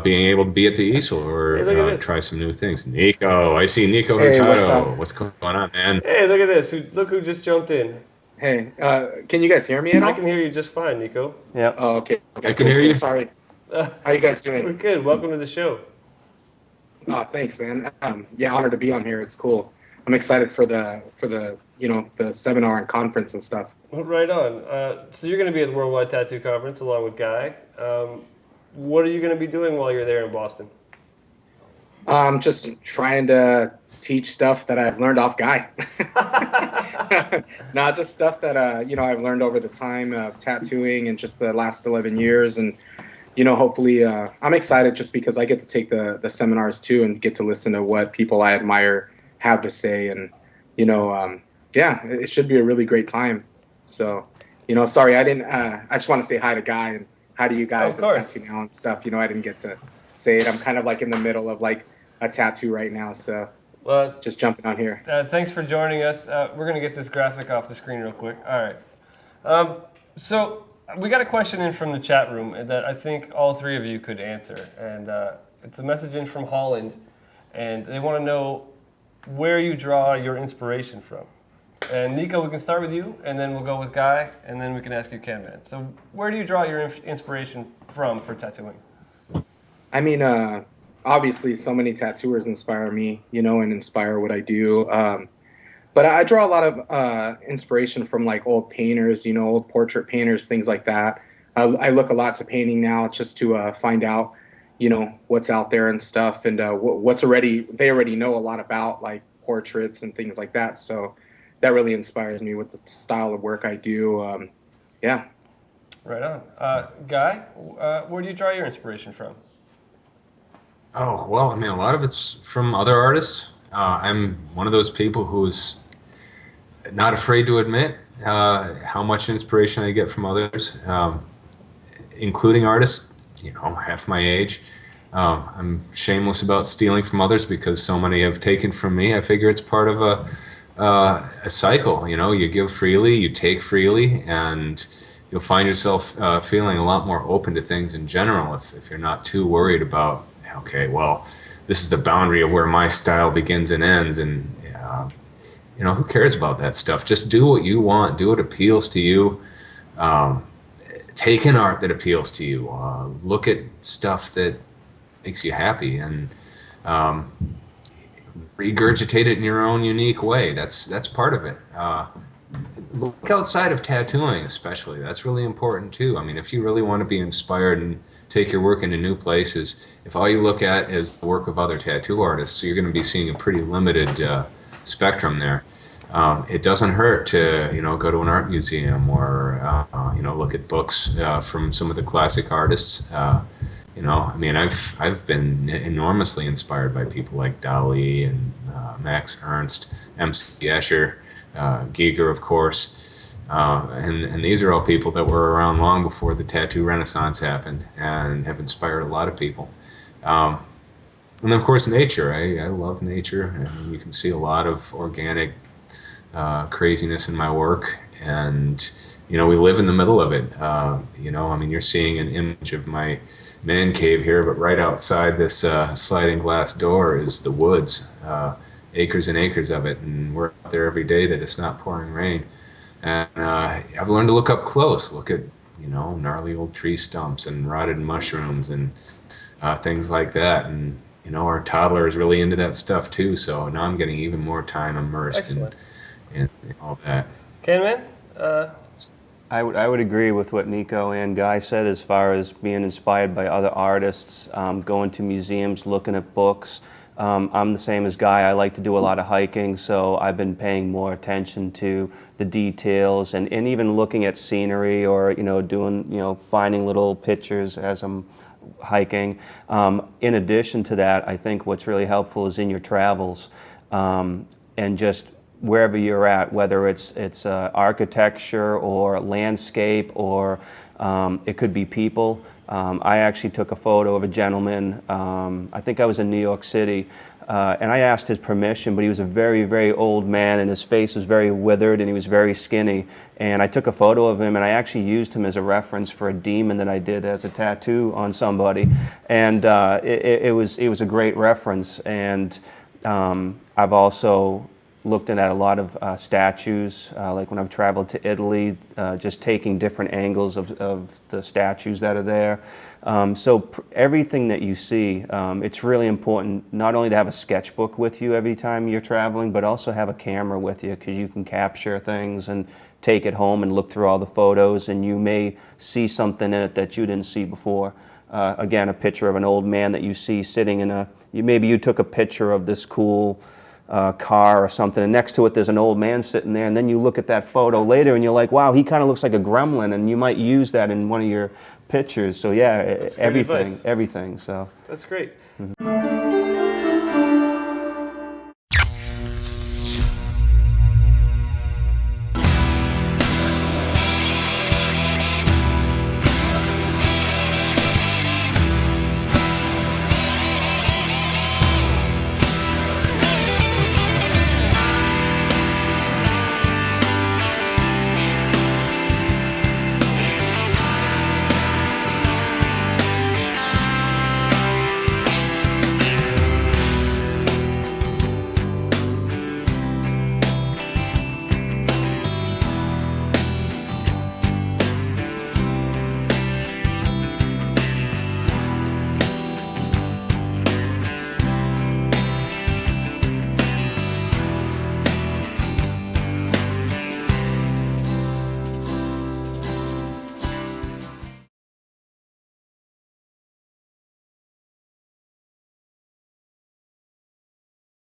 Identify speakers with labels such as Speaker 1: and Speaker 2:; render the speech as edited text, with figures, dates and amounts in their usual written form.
Speaker 1: being able to be at the easel
Speaker 2: Hey,
Speaker 1: or
Speaker 2: look at this.
Speaker 1: try some new things. Nico, I see Nikko
Speaker 3: Hey, what's up?
Speaker 1: Hurtado. What's going on, man?
Speaker 2: Hey, look at this. Look who just jumped in.
Speaker 3: Hey, can you guys hear me at
Speaker 2: I
Speaker 3: all?
Speaker 2: can hear you just fine, Nico.
Speaker 4: Yep.
Speaker 3: Oh, okay,
Speaker 1: I
Speaker 3: okay,
Speaker 1: can
Speaker 3: cool,
Speaker 1: hear
Speaker 3: cool.
Speaker 1: you.
Speaker 3: Sorry.
Speaker 2: Uh,
Speaker 3: How you guys doing?
Speaker 2: we're good. Welcome to the show.
Speaker 3: Oh, thanks, man. Yeah, honored to be on here. It's cool. I'm excited for the the seminar and conference and stuff.
Speaker 2: Well, right on. So you're going to be at the Worldwide Tattoo Conference along with Guy. What are you going to be doing while you're there in Boston?
Speaker 3: Just trying to teach stuff that I've learned off Guy. Not just stuff that I've learned over the time of tattooing and just the last 11 years, and hopefully I'm excited just because I get to take the seminars too and get to listen to what people I admire have to say, and yeah, it should be a really great time. So, sorry, I didn't. I just want to say hi to Guy and hi to you guys
Speaker 2: Of
Speaker 3: at
Speaker 2: course.
Speaker 3: Tattoo Now and stuff. I didn't get to say it. I'm kind of like in the middle of like a tattoo right now, so
Speaker 2: Well,
Speaker 3: just jumping on here.
Speaker 2: thanks for joining us. We're going to get this graphic off the screen real quick. All right. So we got a question in from the chat room that I think all three of you could answer. And it's a message in from Holland. And they want to know where you draw your inspiration from. And Nico, we can start with you, and then we'll go with Guy, and then we can ask you Canman. So where do you draw your inspiration from for tattooing?
Speaker 3: I mean, obviously, so many tattooers inspire me, and inspire what I do. But I draw a lot of inspiration from like old painters, old portrait painters, things like that. I look a lot to painting now just to find out, what's out there and stuff, and they already know a lot about like portraits and things like that. So that really inspires me with the style of work I do. Yeah.
Speaker 2: Right on. Guy, where do you draw your inspiration from?
Speaker 1: Oh, well, I mean, a lot of it's from other artists. I'm one of those people who's not afraid to admit how much inspiration I get from others, including artists, half my age. I'm shameless about stealing from others because so many have taken from me. I figure it's part of a cycle. You give freely, you take freely, and you'll find yourself feeling a lot more open to things in general if you're not too worried about, okay, well, this is the boundary of where my style begins and ends, and who cares about that stuff? Just do what you want, do what appeals to you. Take in art that appeals to you. Look at stuff that makes you happy, and regurgitate it in your own unique way. That's part of it. Look outside of tattooing, especially. That's really important too. I mean, if you really want to be inspired and take your work into new places, if all you look at is the work of other tattoo artists, so you're going to be seeing a pretty limited spectrum there. It doesn't hurt to go to an art museum or look at books from some of the classic artists. I mean, I've been enormously inspired by people like Dali and Max Ernst, M.C. Escher, Giger, of course, and these are all people that were around long before the tattoo renaissance happened and have inspired a lot of people. And then, of course, nature. I love nature, and you can see a lot of organic craziness in my work, and we live in the middle of it. I mean, you're seeing an image of my man cave here, but right outside this sliding glass door is the woods, acres and acres of it, and we're out there every day that it's not pouring rain. And I've learned to look up close, look at gnarly old tree stumps and rotted mushrooms and things like that. And our toddler is really into that stuff too, so now I'm getting even more time immersed
Speaker 2: Excellent.
Speaker 1: in all that.
Speaker 2: Canman?
Speaker 4: I would agree with what Nico and Guy said as far as being inspired by other artists, going to museums, looking at books. I'm the same as Guy. I like to do a lot of hiking, so I've been paying more attention to the details and even looking at scenery or finding little pictures as I'm hiking. In addition to that, I think what's really helpful is in your travels and just wherever you're at, whether it's architecture or landscape or it could be people. I actually took a photo of a gentleman, I think I was in New York City, and I asked his permission, but he was a very, very old man, and his face was very withered, and he was very skinny. And I took a photo of him, and I actually used him as a reference for a demon that I did as a tattoo on somebody. And it was a great reference. And I've also looked at a lot of statues, like when I've traveled to Italy, just taking different angles of the statues that are there. So everything that you see, it's really important not only to have a sketchbook with you every time you're traveling, but also have a camera with you, because you can capture things and take it home and look through all the photos, and you may see something in it that you didn't see before. Again, a picture of an old man that you see sitting in maybe you took a picture of this cool car or something, and next to it there's an old man sitting there, and then you look at that photo later and you're like, wow, he kind of looks like a gremlin, and you might use that in one of your pictures. So yeah, everything. So
Speaker 2: That's great.